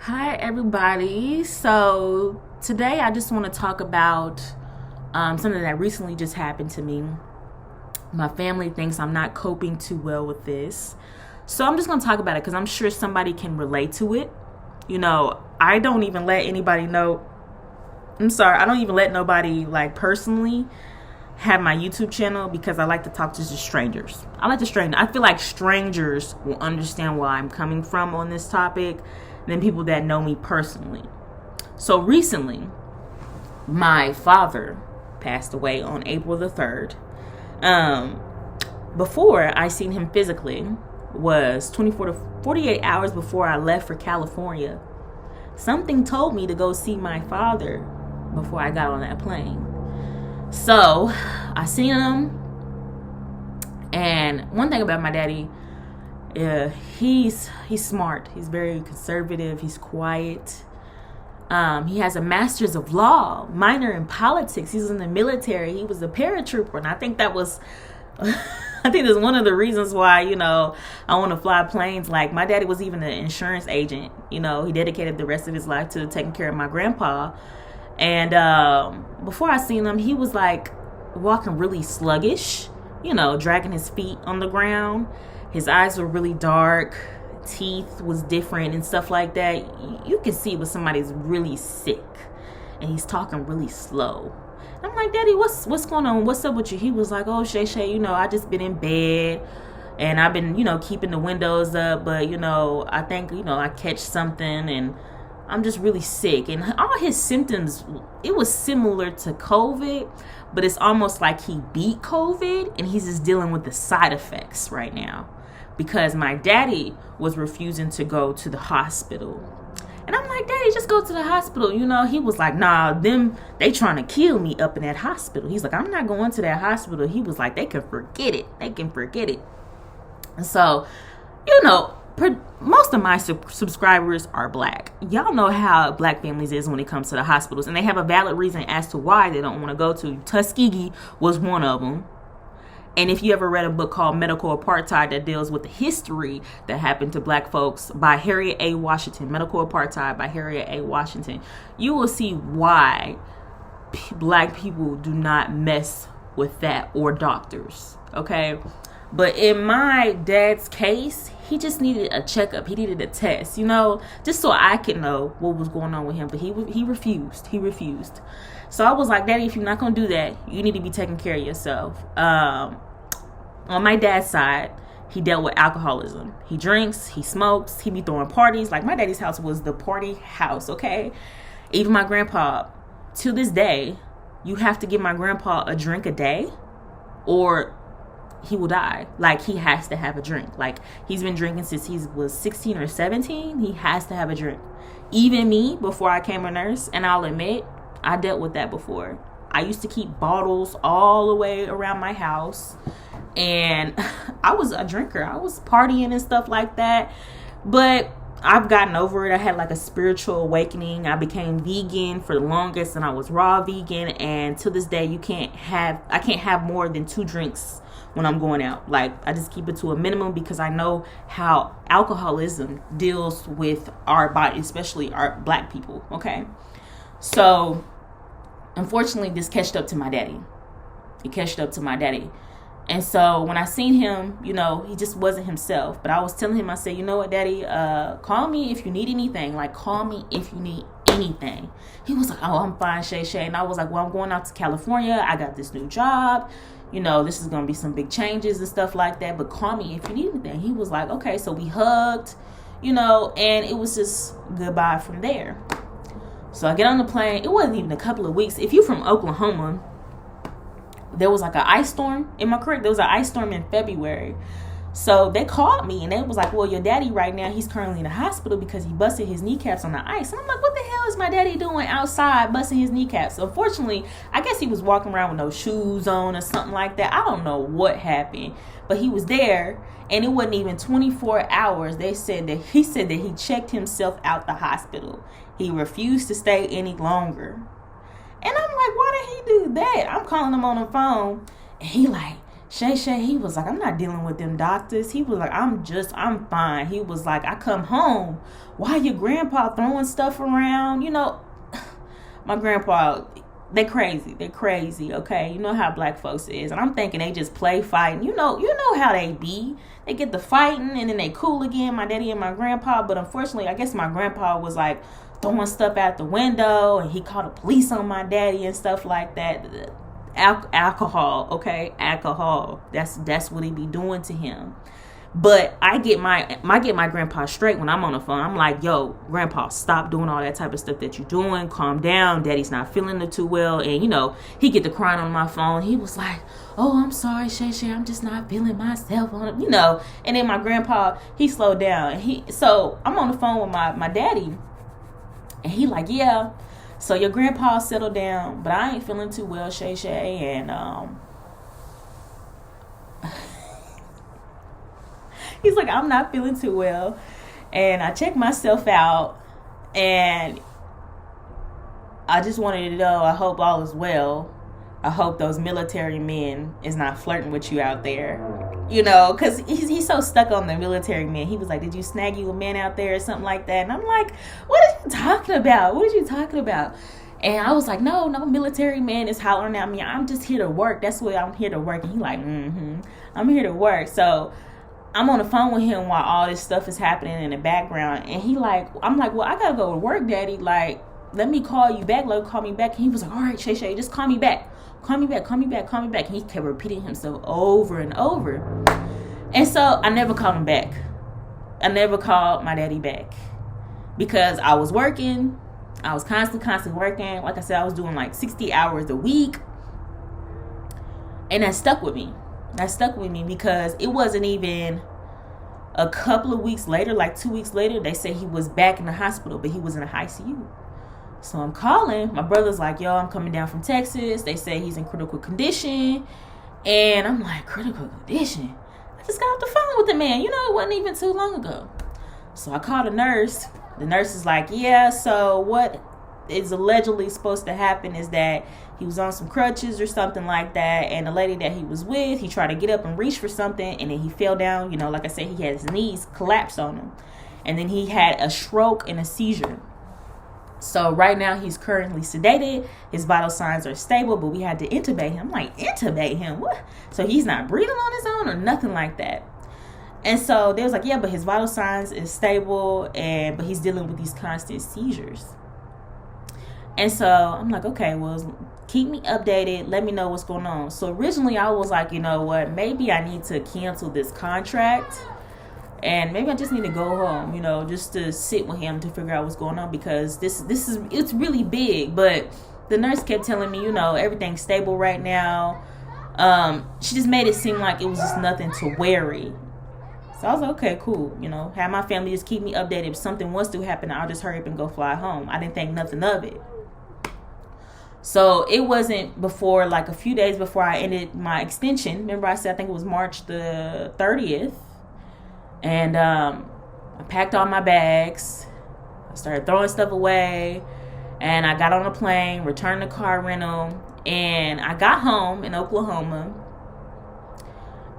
Hi, everybody. So, today I just want to talk about something that recently just happened to me. My family thinks I'm not coping too well with this. So, I'm just going to talk about it because I'm sure somebody can relate to it. I don't even let anybody know. I'm sorry, I don't even let nobody, like, personally have my YouTube channel because I like to talk to just strangers. I feel like strangers will understand where I'm coming from on this topic than people that know me personally. So recently, my father passed away on April the 3rd. Before I seen him physically was 24 to 48 hours before I left for California. Something told me to go see my father before I got on that plane. So I seen him, and one thing about my daddy, he's smart. He's very conservative. He's quiet. He has a master's of law, minor in politics. He's in the military. He was a paratrooper, and I think that was, I think that's one of the reasons why I want to fly planes. Like, my daddy was even an insurance agent. He dedicated the rest of his life to taking care of my grandpa. And before I seen him, he was like walking really sluggish, dragging his feet on the ground. His eyes were really dark, teeth was different and stuff like that. You can see when somebody's really sick, and he's talking really slow. I'm like, Daddy, what's going on? What's up with you? He was like, oh, Shay, I just been in bed, and I've been, keeping the windows up, but, I think, I catch something, and I'm just really sick. And all his symptoms, it was similar to COVID, but it's almost like he beat COVID, and he's just dealing with the side effects right now because my daddy was refusing to go to the hospital. And I'm like, Daddy, just go to the hospital. He was like, nah, they trying to kill me up in that hospital. He's like, I'm not going to that hospital. He was like, they can forget it. And so, most of my subscribers are black. Y'all know how black families is when it comes to the hospitals, and they have a valid reason as to why they don't want to go to. Tuskegee was one of them. And if you ever read a book called Medical Apartheid that deals with the history that happened to black folks by Harriet A. Washington, Medical Apartheid by Harriet A. Washington, you will see why black people do not mess with that, or doctors, okay? But in my dad's case, he just needed a checkup. He needed a test, just so I could know what was going on with him. But he refused. So I was like, Daddy, if you're not going to do that, you need to be taking care of yourself. On my dad's side, he dealt with alcoholism. He drinks, he smokes, he be throwing parties. Like, my daddy's house was the party house, okay? Even my grandpa, to this day, you have to give my grandpa a drink a day or he will die. Like, he has to have a drink. Like, he's been drinking since he was 16 or 17. He has to have a drink. Even me, before I came a nurse, and I'll admit, I dealt with that before. I used to keep bottles all the way around my house, and I was a drinker. I was partying and stuff like that, but I've gotten over it. I had like a spiritual awakening. I became vegan for the longest, and I was raw vegan, and to this day, I can't have more than 2 drinks when I'm going out. Like, I just keep it to a minimum because I know how alcoholism deals with our body, especially our black people, okay? So, unfortunately, this catched up to my daddy. And so, when I seen him, he just wasn't himself. But I was telling him, I said, you know what, Daddy, call me if you need anything. Like, call me if you need anything. He was like, oh, I'm fine, Shay. And I was like, well, I'm going out to California. I got this new job. This is going to be some big changes and stuff like that. But call me if you need anything. He was like, okay. So we hugged, and it was just goodbye from there. So I get on the plane. It wasn't even a couple of weeks. If you're from Oklahoma, there was like an ice storm. Am I correct? There was an ice storm in February. So they called me and they was like, well, your daddy right now, he's currently in the hospital because he busted his kneecaps on the ice. And I'm like, what the hell is my daddy doing outside busting his kneecaps? So unfortunately, I guess he was walking around with no shoes on or something like that. I don't know what happened, but he was there, and it wasn't even 24 hours. He said that he checked himself out the hospital. He refused to stay any longer. And I'm like, why did he do that? I'm calling him on the phone, and he like, Shay Shay, he was like, I'm not dealing with them doctors. He was like, I'm fine. He was like, I come home. Why your grandpa throwing stuff around? You know, my grandpa, they crazy, okay? You know how black folks is. And I'm thinking they just play fighting. You know how they be. They get the fighting and then they cool again, my daddy and my grandpa. But unfortunately, I guess my grandpa was like throwing stuff out the window and he called the police on my daddy and stuff like that. Alcohol, okay? Alcohol. That's what he be doing to him. But I get my grandpa straight when I'm on the phone. I'm like, yo, grandpa, stop doing all that type of stuff that you're doing. Calm down. Daddy's not feeling it too well. And, you know, he get to crying on my phone. He was like, oh, I'm sorry, Shay Shay. I'm just not feeling myself on it. You know, and then my grandpa, he slowed down. So I'm on the phone with my daddy. And he like, yeah. So your grandpa settled down. But I ain't feeling too well, Shay Shay. And, he's like, I'm not feeling too well. And I checked myself out. And I just wanted to know, I hope all is well. I hope those military men is not flirting with you out there. You know, because he's so stuck on the military men. He was like, did you snag you a man out there or something like that? And I'm like, what are you talking about? What are you talking about? And I was like, no military man is hollering at me. I'm just here to work. That's what I'm here to work. And he like, I'm here to work. So I'm on the phone with him while all this stuff is happening in the background. And I'm like, well, I got to go to work, Daddy. Like, let me call you back. Let me call me back. And he was like, all right, Shay Shay, just call me back. Call me back. And he kept repeating himself over and over. And so I never called him back. I never called my daddy back. Because I was working. I was constantly working. Like I said, I was doing like 60 hours a week. And that stuck with me. Because it wasn't even a couple of weeks later, like 2 weeks later, they say he was back in the hospital, but he was in a ICU. So I'm calling. My brother's like, yo, I'm coming down from Texas. They say he's in critical condition. And I'm like, critical condition? I just got off the phone with the man. You know, it wasn't even too long ago. So I called a nurse. The nurse is like, yeah, so what is allegedly supposed to happen is that he was on some crutches or something like that, and the lady that he was with, he tried to get up and reach for something, and then he fell down. You know, like I said, he had his knees collapsed on him, and then he had a stroke and a seizure. So right now he's currently sedated. His vital signs are stable, but we had to intubate him. I'm like, intubate him? What? So he's not breathing on his own or nothing like that. And so they was like, yeah, but his vital signs is stable, but he's dealing with these constant seizures. And so I'm like, okay, well, keep me updated. Let me know what's going on. So originally I was like, you know what? Maybe I need to cancel this contract. And maybe I just need to go home, you know, just to sit with him to figure out what's going on. Because it's really big. But the nurse kept telling me, you know, everything's stable right now. She just made it seem like it was just nothing to worry. So I was like, okay, cool. You know, have my family just keep me updated. If something was to happen, I'll just hurry up and go fly home. I didn't think nothing of it. So it wasn't before, like a few days before I ended my extension. Remember I said, I think it was March the 30th. And I packed all my bags. I started throwing stuff away. And I got on a plane, returned the car rental. And I got home in Oklahoma.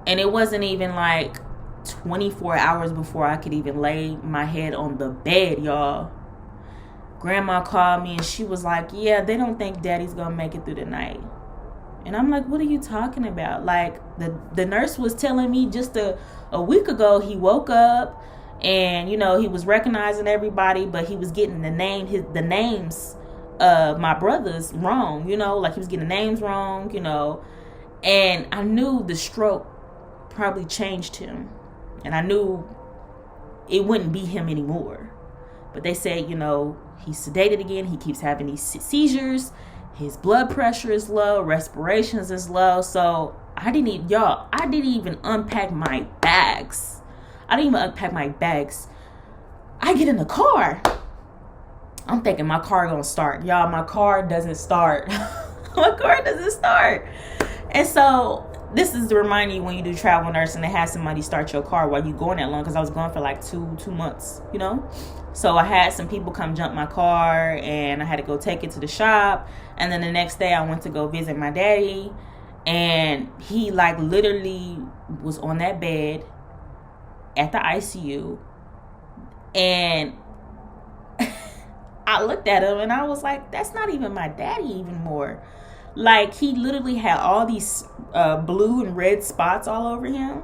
And it wasn't even like 24 hours before I could even lay my head on the bed, y'all. Grandma called me and she was like, yeah, they don't think Daddy's gonna make it through the night. And I'm like, what are you talking about? Like, the nurse was telling me just a week ago he woke up and, you know, he was recognizing everybody, but he was getting the names of my brothers wrong, you know, like he was getting the names wrong, you know. And I knew the stroke probably changed him. And I knew it wouldn't be him anymore. But they said, you know, he's sedated again. He keeps having these seizures. His blood pressure is low. Respirations is low. So I didn't even unpack my bags. I get in the car. I'm thinking my car gonna start. Y'all, my car doesn't start. And so this is to remind you when you do travel nursing to have somebody start your car while you going that long, because I was going for like two months, you know. So I had some people come jump my car and I had to go take it to the shop. And then the next day I went to go visit my daddy. And he like literally was on that bed at the ICU. And I looked at him and I was like, that's not even my daddy anymore. Like, he literally had all these blue and red spots all over him.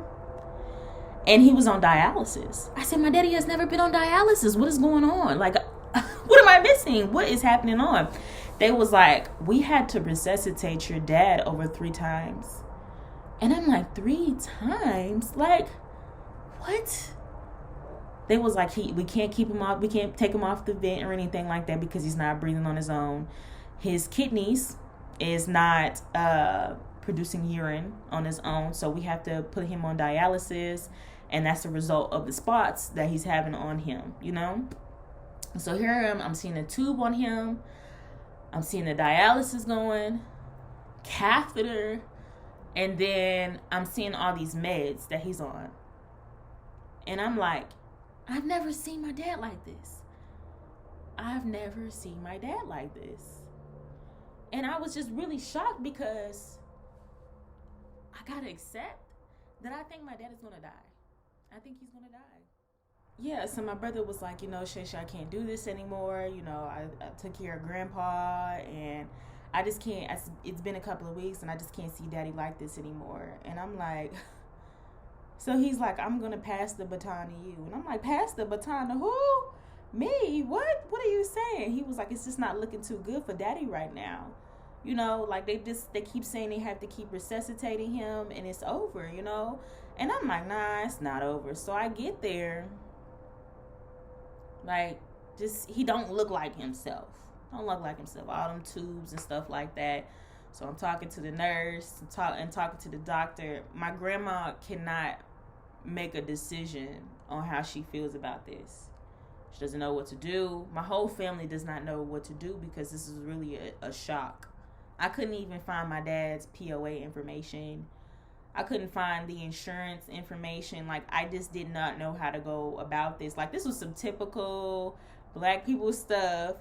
And he was on dialysis. I said, my daddy has never been on dialysis. What is going on? Like, what am I missing? What is happening on? They was like, we had to resuscitate your dad over 3 times. And I'm like, 3 times? Like, what? They was like, we can't keep him off. We can't take him off the vent or anything like that because he's not breathing on his own. His kidneys is not producing urine on his own. So we have to put him on dialysis. And that's the result of the spots that he's having on him, you know? So here I am. I'm seeing a tube on him. I'm seeing the dialysis going, catheter, and then I'm seeing all these meds that he's on. And I'm like, I've never seen my dad like this. I've never seen my dad like this. And I was just really shocked because I gotta accept that I think my dad is gonna die. I think he's gonna die. Yeah, so my brother was like, Shay, I can't do this anymore. I took care of grandpa and I just can't, it's been a couple of weeks and I just can't see daddy like this anymore. And I'm like, so he's like, I'm going to pass the baton to you. And I'm like, pass the baton to who? Me? What? What are you saying? He was like, it's just not looking too good for daddy right now. Like they keep saying they have to keep resuscitating him and it's over, And I'm like, nah, it's not over. So I get there. Like, just, he don't look like himself. All them tubes and stuff like that. So I'm talking to the nurse and talking to the doctor. My grandma cannot make a decision on how she feels about this. She doesn't know what to do. My whole family does not know what to do because this is really a shock. I couldn't even find my dad's POA information. I couldn't find the insurance information. Like, I just did not know how to go about this. Like, this was some typical Black people stuff.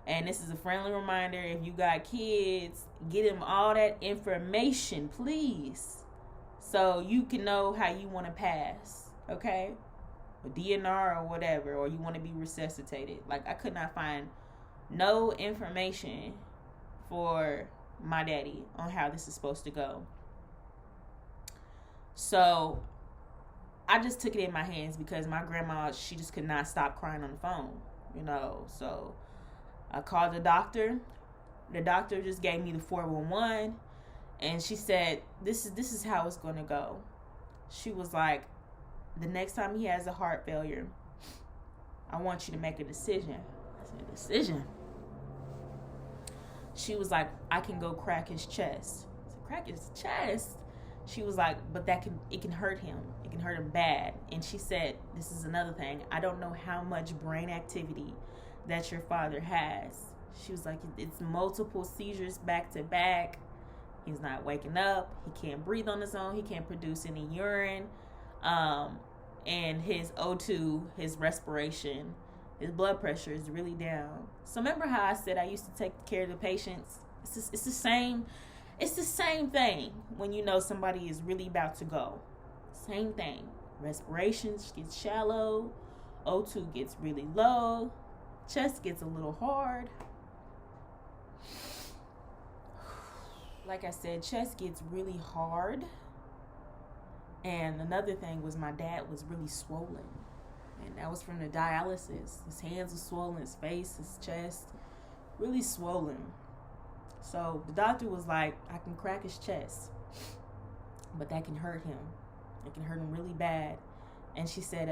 And this is a friendly reminder. If you got kids, get them all that information, please. So you can know how you want to pass, okay? A DNR or whatever, or you want to be resuscitated. Like, I could not find no information for my daddy on how this is supposed to go. So I just took it in my hands because my grandma, she just could not stop crying on the phone, So I called the doctor. The doctor just gave me the 411 and she said, this is how it's going to go. She was like, the next time he has a heart failure, I want you to make a decision. I said, decision? She was like, I can go crack his chest. I said, crack his chest? She was like, but it can hurt him. It can hurt him bad. And she said, this is another thing. I don't know how much brain activity that your father has. She was like, it's multiple seizures back to back. He's not waking up. He can't breathe on his own. He can't produce any urine. And his O2, his respiration, his blood pressure is really down. So remember how I said I used to take care of the patients? It's the same. It's the same thing when somebody is really about to go. Same thing. Respiration gets shallow. O2 gets really low. Chest gets a little hard. Like I said, chest gets really hard. And another thing was my dad was really swollen. And that was from the dialysis. His hands were swollen, his face, his chest, really swollen. So the doctor was like, I can crack his chest, but that can hurt him. It can hurt him really bad. And she said,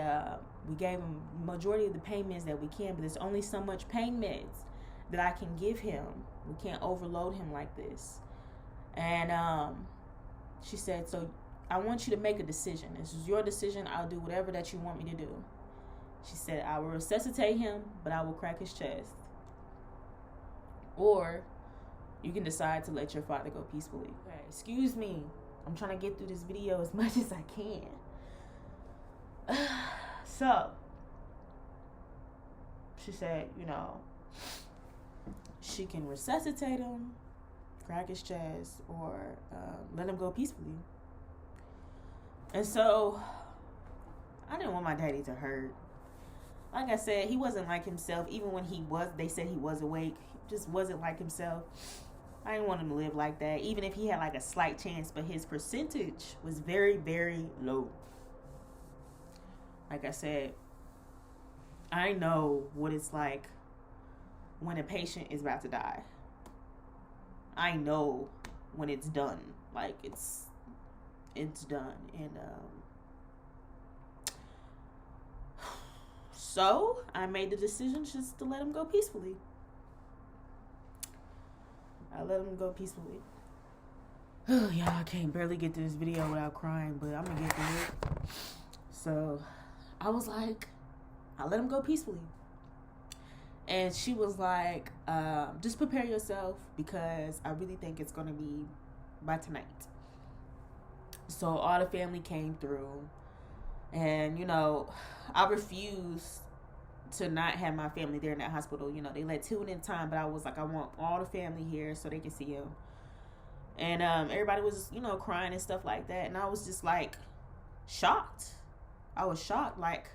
we gave him majority of the pain meds that we can, but there's only so much pain meds that I can give him. We can't overload him like this. And she said, so I want you to make a decision. This is your decision. I'll do whatever that you want me to do. She said, I will resuscitate him, but I will crack his chest. Or you can decide to let your father go peacefully. Okay, excuse me. I'm trying to get through this video as much as I can. So, she said, she can resuscitate him, crack his chest, or let him go peacefully. And so I didn't want my daddy to hurt. Like I said, he wasn't like himself. Even when they said he was awake, he just wasn't like himself. I didn't want him to live like that, even if he had like a slight chance, but his percentage was very, very low. Like I said, I know what it's like when a patient is about to die. I know when it's done. Like it's done. And so I made the decision just to let him go peacefully. I let him go peacefully. Oh, y'all, I can't barely get to this video without crying, but I'm gonna get through it. So I was like, I let him go peacefully. And she was like, just prepare yourself, because I really think it's gonna be by tonight. So all the family came through, and I refused to not have my family there in that hospital. They let 2 in time, but I was like, I want all the family here so they can see him. And everybody was, crying and stuff like that. And I was just like shocked. I was shocked, like,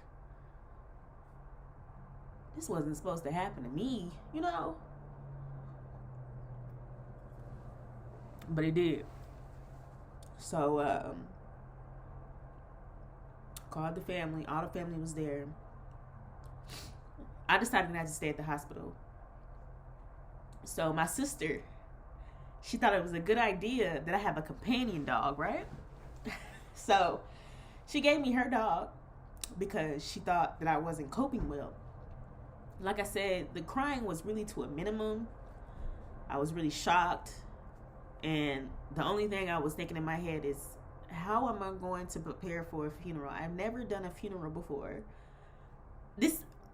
this wasn't supposed to happen to me, But it did. So called the family. All the family was there. I decided not to stay at the hospital. So my sister, she thought it was a good idea that I have a companion dog, right? So she gave me her dog because she thought that I wasn't coping well. Like I said, the crying was really to a minimum. I was really shocked. And the only thing I was thinking in my head is, how am I going to prepare for a funeral? I've never done a funeral before.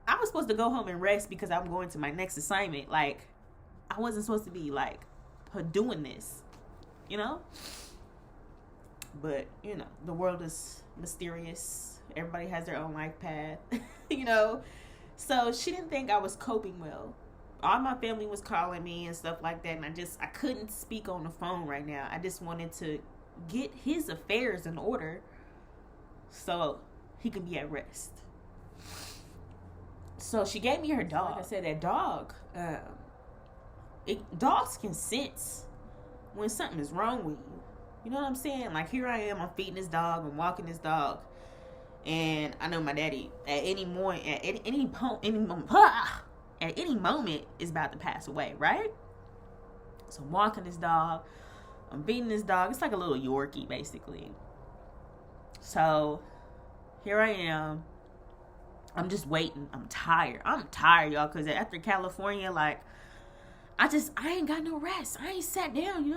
I was supposed to go home and rest because I'm going to my next assignment. Like, I wasn't supposed to be like doing this, But, the world is mysterious. Everybody has their own life path, So she didn't think I was coping well. All my family was calling me and stuff like that, and I couldn't speak on the phone right now. I just wanted to get his affairs in order so he could be at rest. So she gave me her dog. Like I said, that dog, dogs can sense when something is wrong with you. You know what I'm saying? Like, here I am, I'm feeding this dog, I'm walking this dog, and I know my daddy at any moment is about to pass away, right? So I'm walking this dog, I'm feeding this dog. It's like a little Yorkie, basically. So here I am. I'm just waiting. I'm tired, y'all, because after California, like, I ain't got no rest. I ain't sat down,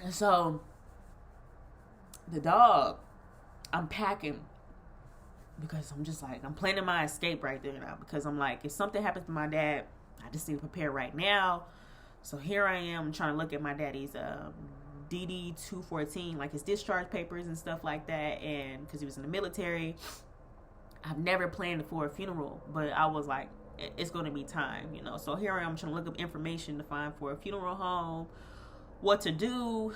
And so the dog, I'm packing, because I'm just like, I'm planning my escape right there now, because I'm like, if something happens to my dad, I just need to prepare right now. So here I am trying to look at my daddy's DD 214, like his discharge papers and stuff like that, and because he was in the military. I've never planned for a funeral, but I was like, it's going to be time, So here I am trying to look up information to find for a funeral home, what to do,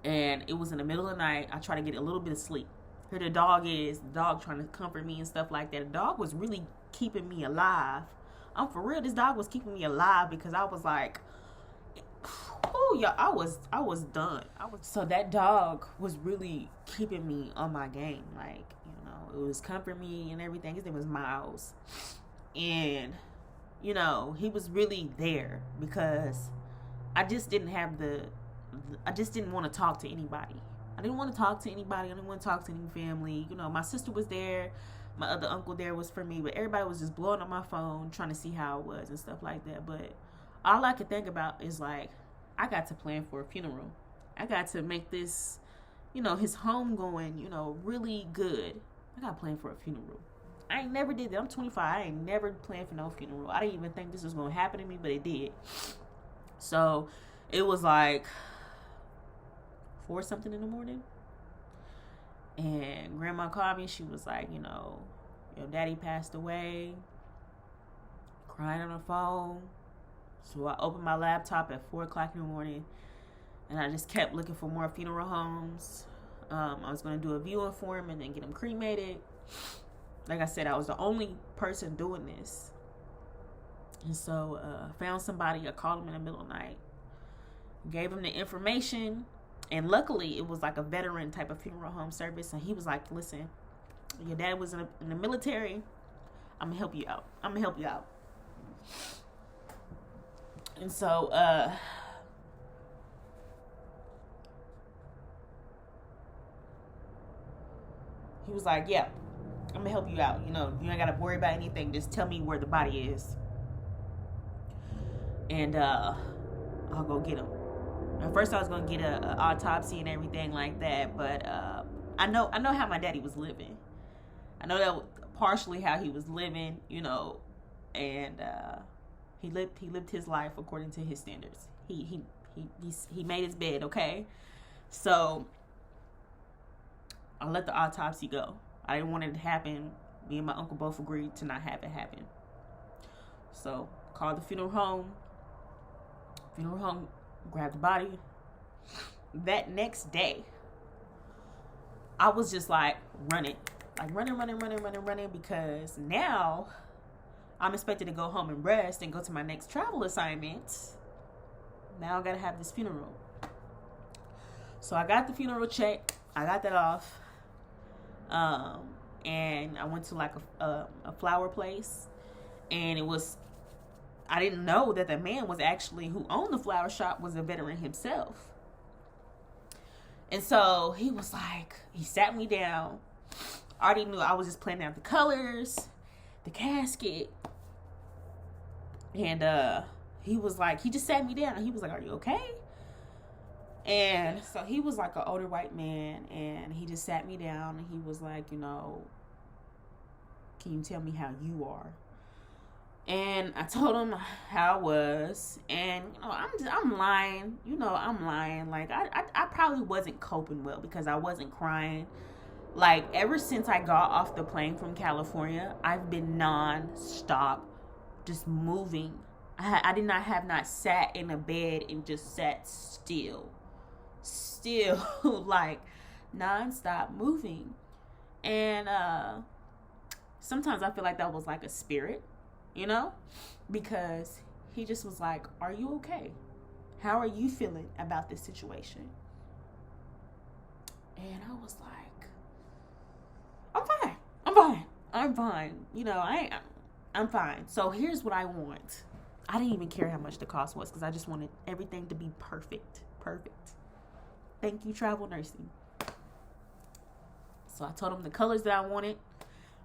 and it was in the middle of the night. I try to get a little bit of sleep. Here the dog trying to comfort me and stuff like that. The dog was really keeping me alive. I'm for real. This dog was keeping me alive, because I was like, oh yeah, I was done. So that dog was really keeping me on my game. Like, it was comforting me and everything. His name was Miles. And, he was really there, because I just didn't want to talk to anybody. I didn't want to talk to anybody. I didn't want to talk to any family. My sister was there. My other uncle there was for me. But everybody was just blowing up my phone, trying to see how it was and stuff like that. But all I could think about is, like, I got to plan for a funeral. I got to make this, his home going, really good. I got to plan for a funeral. I ain't never did that. I'm 25. I ain't never planned for no funeral. I didn't even think this was going to happen to me, but it did. So it was like 4 something in the morning. And grandma called me. She was like, your daddy passed away. crying on the phone. So I opened my laptop at 4 o'clock in the morning, and I just kept looking for more funeral homes. I was going to do a viewing for him and then get him cremated. Like I said, I was the only person doing this. And so found somebody. I called him in the middle of the night, gave him the information, and luckily it was like a veteran type of funeral home service. And he was like, listen, your dad was in the military. I'm gonna help you out. And so he was like, yeah, I'm gonna help you out. You ain't gotta worry about anything. Just tell me where the body is, and I'll go get him. At first I was gonna get a autopsy and everything like that, but I know how my daddy was living. I know that was partially how he was living, and he lived his life according to his standards. He made his bed, okay? So I let the autopsy go. I didn't want it to happen. Me and my uncle both agreed to not have it happen. So called the funeral home. Funeral home grabbed the body. That next day, I was just like running, because now I'm expected to go home and rest and go to my next travel assignment. Now I gotta have this funeral. So I got the funeral check. I got that off. And I went to like a flower place, and I didn't know that the man was actually, who owned the flower shop, was a veteran himself. And so he was like, he sat me down. I already knew I was just planning out the colors, the casket. And he was like, he just sat me down and he was like, are you okay? And so he was like an older white man, and he just sat me down and he was like, can you tell me how you are? And I told him how I was, and I'm lying. I'm lying. Like I probably wasn't coping well because I wasn't crying. Like ever since I got off the plane from California, I've been non-stop just moving. I did not have not sat in a bed and just sat still like non-stop moving. And sometimes I feel like that was like a spirit, because he just was like, are you okay? How are you feeling about this situation? And I was like, I'm fine. I'm fine. So here's what I want. I didn't even care how much the cost was because I just wanted everything to be perfect. Thank you, travel nursing. So I told him the colors that I wanted.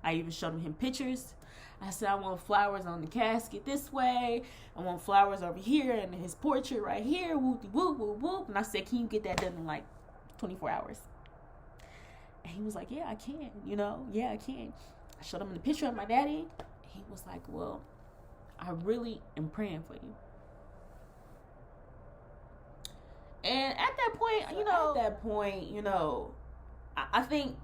I even showed him pictures. I said, I want flowers on the casket this way. I want flowers over here and his portrait right here. Whoop, whoop, whoop, whoop. And I said, can you get that done in like 24 hours? And he was like, yeah, I can. Yeah, I can. I showed him the picture of my daddy. He was like, well, I really am praying for you. And at that point, I think,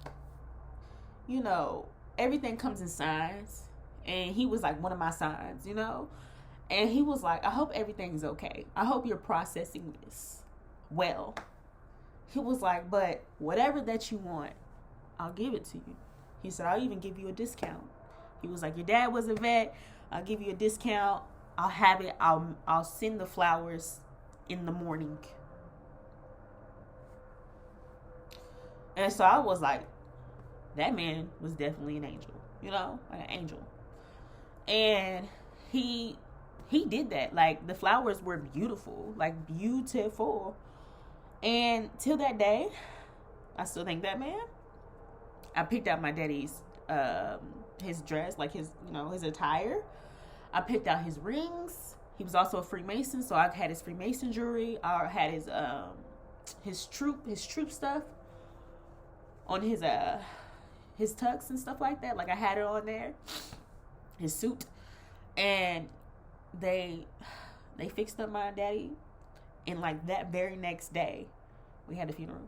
everything comes in signs. And he was like one of my signs, And he was like, I hope everything's okay. I hope you're processing this well. He was like, but whatever that you want, I'll give it to you. He said, I'll even give you a discount. He was like, your dad was a vet. I'll give you a discount. I'll have it. I'll send the flowers in the morning. And so I was like, that man was definitely an angel, like an angel. And he did that. Like the flowers were beautiful, like beautiful. And till that day, I still think that man. I picked out my daddy's his dress, like his his attire. I picked out his rings. He was also a Freemason, so I had his Freemason jewelry. I had his troop stuff on his tux and stuff like that. Like I had it on there. His suit. And they fixed up my daddy, and like that very next day we had a funeral.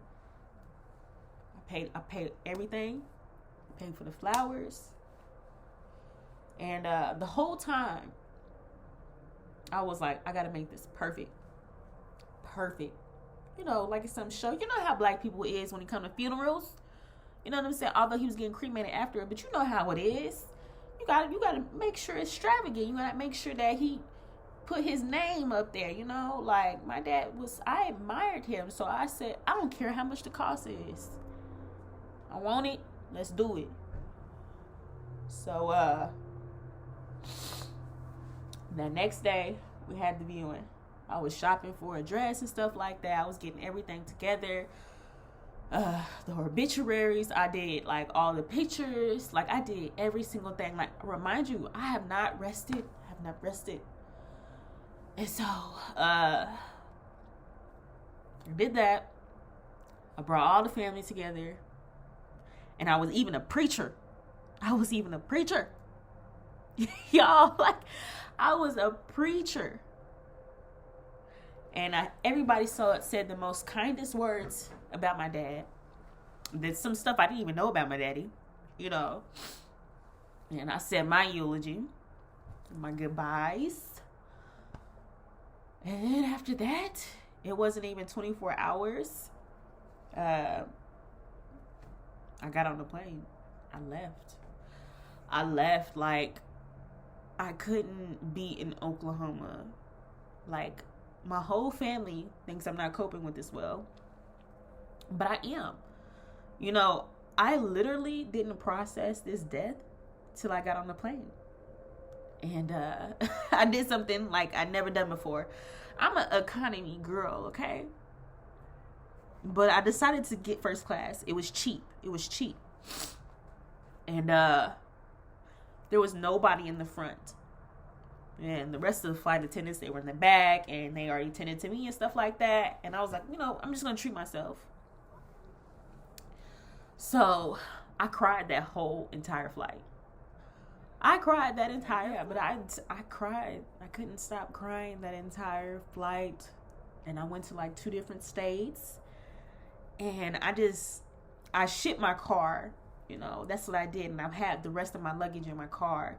I paid everything. I paid for the flowers. And the whole time I was like, I gotta make this perfect. Perfect. You know, like it's some show. You know how black people is when it come to funerals? You know what I'm saying? Although he was getting cremated after it, but you know how it is. You gotta make sure it's extravagant. You gotta make sure that he put his name up there, you know? Like my dad was, I admired him. So I said, I don't care how much the cost is. I want it. Let's do it. So the next day we had the viewing. I was shopping for a dress and stuff like that. I was getting everything together. The obituaries, I did like all the pictures, like I did every single thing. Like, remind you, I have not rested. And so I did that. I brought all the family together, and I was even a preacher. Y'all, like, I was a preacher. And everybody said the most kindest words about my dad. There's some stuff I didn't even know about my daddy, you know. And I said my eulogy, my goodbyes. And then after that, it wasn't even 24 hours. I got on the plane. I left like I couldn't be in Oklahoma. Like, my whole family thinks I'm not coping with this well, but I am. You know, I literally didn't process this death till I got on the plane. And I did something like I'd never done before. I'm an economy girl, okay? But I decided to get first class. It was cheap. And there was nobody in the front. And the rest of the flight attendants, they were in the back, and they already tended to me and stuff like that. And I was like, you know, I'm just going to treat myself. So I cried that whole entire flight. I cried that entire, but I cried. I couldn't stop crying that entire flight. And I went to like 2 different states. And I shipped my car. You know, that's what I did. And I've had the rest of my luggage in my car.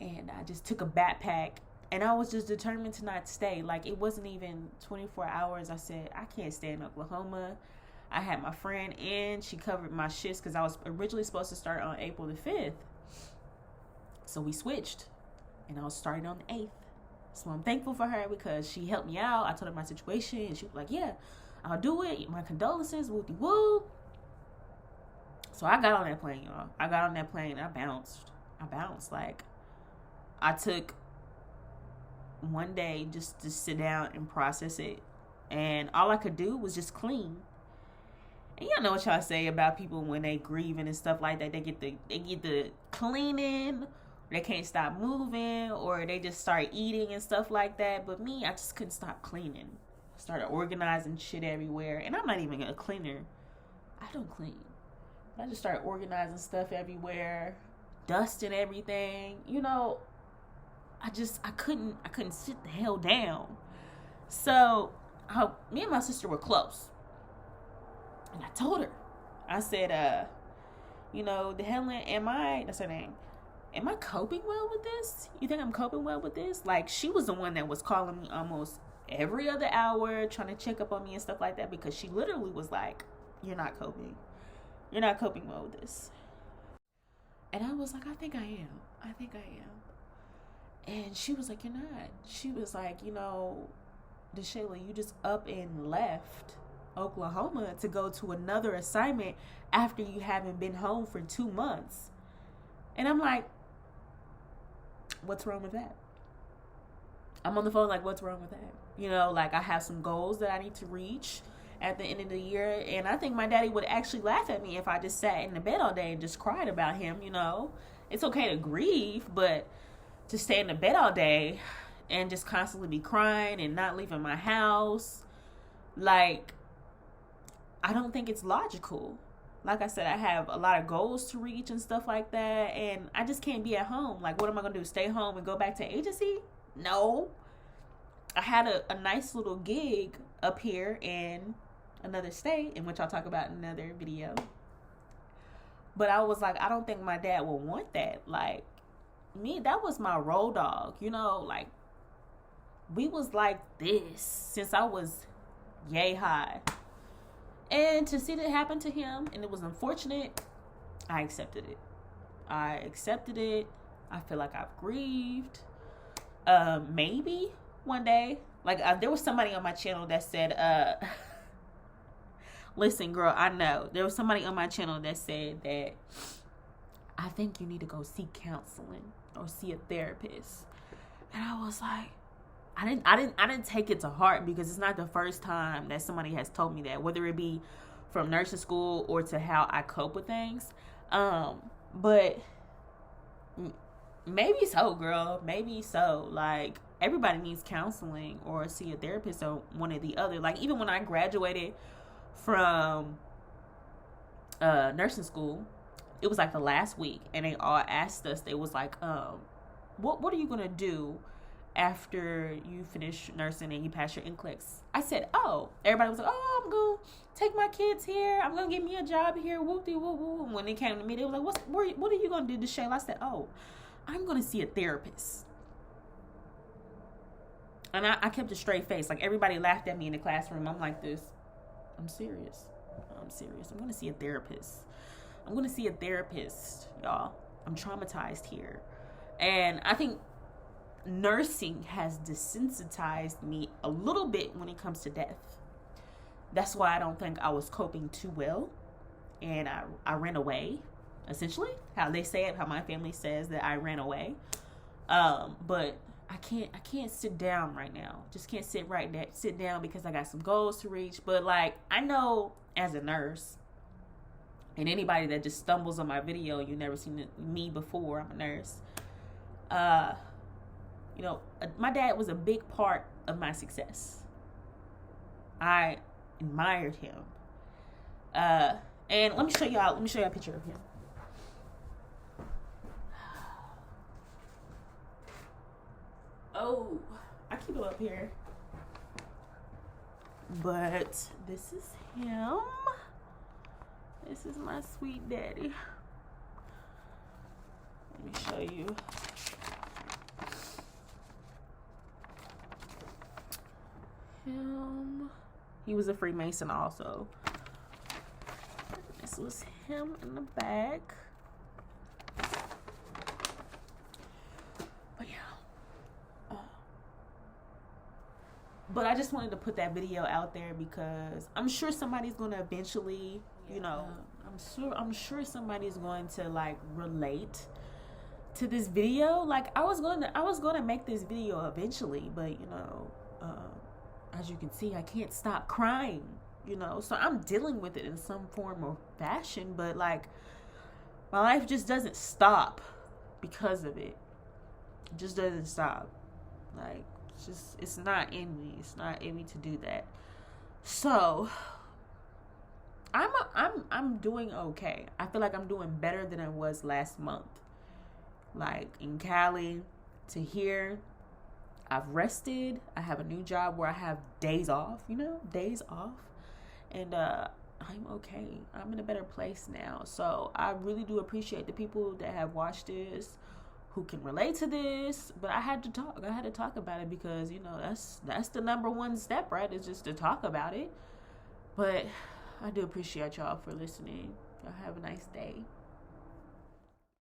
And I just took a backpack. And I was just determined to not stay. Like, it wasn't even 24 hours. I said, I can't stay in Oklahoma. I had my friend in. She covered my shifts because I was originally supposed to start on April the 5th. So we switched. And I was starting on the 8th. So I'm thankful for her because she helped me out. I told her my situation. And she was like, yeah, I'll do it. My condolences. Woo-de-woo. So I got on that plane, y'all. I got on that plane and I bounced. Like, I took one day just to sit down and process it. And all I could do was just clean. And y'all know what y'all say about people when they grieving and stuff like that. They get the cleaning, they can't stop moving, or they just start eating and stuff like that. But me, I just couldn't stop cleaning. I started organizing shit everywhere. And I'm not even a cleaner. I don't clean. But I just started organizing stuff everywhere, dusting everything. You know, I couldn't sit the hell down. So me and my sister were close. And I told her, I said, you know, that's her name. Am I coping well with this? You think I'm coping well with this? Like, she was the one that was calling me almost every other hour, trying to check up on me and stuff like that, because she literally was like, you're not coping well with this. And I was like, I think I am. And she was like, you're not. She was like, you know, DeShayla, you just up and left Oklahoma to go to another assignment after you haven't been home for 2 months. And I'm like, what's wrong with that? I'm on the phone like, what's wrong with that? You know, like, I have some goals that I need to reach at the end of the year. And I think my daddy would actually laugh at me if I just sat in the bed all day and just cried about him, you know. It's okay to grieve, but to stay in the bed all day and just constantly be crying and not leaving my house, like, I don't think it's logical. Like I said, I have a lot of goals to reach and stuff like that, and I just can't be at home. Like, what am I going to do, stay home and go back to agency? No. I had a nice little gig up here in another state, in which I'll talk about in another video. But I was like, I don't think my dad would want that. Like, me, that was my road dog, you know, like, we was like this since I was yay high. And to see that happen to him, and it was unfortunate, I accepted it. I feel like I've grieved. Maybe one day, like there was somebody on my channel that said, listen, girl, I know. There was somebody on my channel that said that I think you need to go seek counseling or see a therapist. And I was like, I didn't take it to heart, because it's not the first time that somebody has told me that, whether it be from nursing school or to how I cope with things. But maybe so, girl. Maybe so. Like, everybody needs counseling or see a therapist or one or the other. Like, even when I graduated from nursing school, it was like the last week, and they all asked us, they was like, what are you gonna do after you finish nursing and you pass your NCLEX? I said, everybody was like, I'm gonna take my kids here, I'm gonna get me a job here, whoop-de-whoop-whoop. And when they came to me, they was like, what are you gonna do, Deshayla? I said, I'm gonna see a therapist. And I kept a straight face. Like, everybody laughed at me in the classroom. I'm like this. I'm serious. I'm gonna see a therapist. Y'all. I'm traumatized here. And I think nursing has desensitized me a little bit when it comes to death. That's why I don't think I was coping too well. And I ran away, essentially. How they say it, how my family says that I ran away. But I can't sit down right now. Just can't sit down because I got some goals to reach. But like, I know as a nurse, and anybody that just stumbles on my video, you never seen me before, I'm a nurse. My dad was a big part of my success. I admired him. And let me show y'all a picture of him. Oh, I keep it up here. But this is him. This is my sweet daddy. Let me show you. Him. He was a Freemason also. This was him in the back. But yeah. But I just wanted to put that video out there because I'm sure somebody's going to eventually, I'm sure somebody's going to like relate to this video. Like, I was going to make this video eventually, but as you can see, I can't stop crying, so I'm dealing with it in some form or fashion, but like, my life just doesn't stop because of it. It just doesn't stop. Like, it's not in me. It's not in me to do that. So I'm doing okay. I feel like I'm doing better than I was last month. Like, in Cali to here, I've rested. I have a new job where I have days off, and I'm okay. I'm in a better place now. So I really do appreciate the people that have watched this, who can relate to this. But I had to talk about it because, that's the number one step, right? Is just to talk about it. But I do appreciate y'all for listening. Y'all have a nice day.